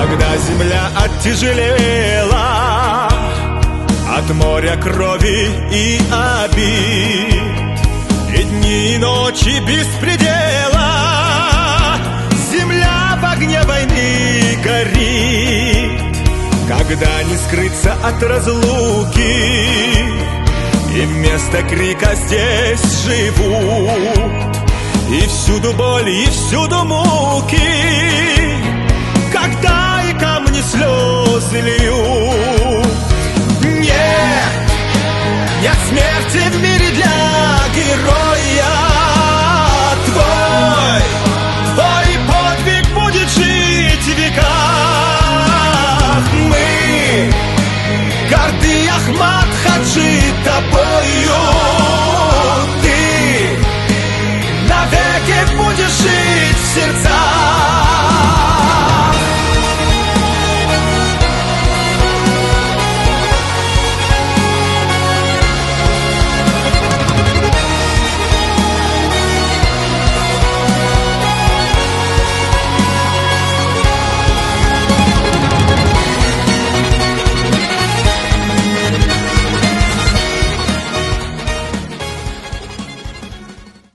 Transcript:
когда земля оттяжелела от моря крови и обид, и дни и ночи беспредела, земля в огне войны горит, когда не скрыться от разлуки, и вместо крика здесь живут, и всюду боль, и всюду муки, когда и камни слезы льют. Нет, нет смерти в мире для героев.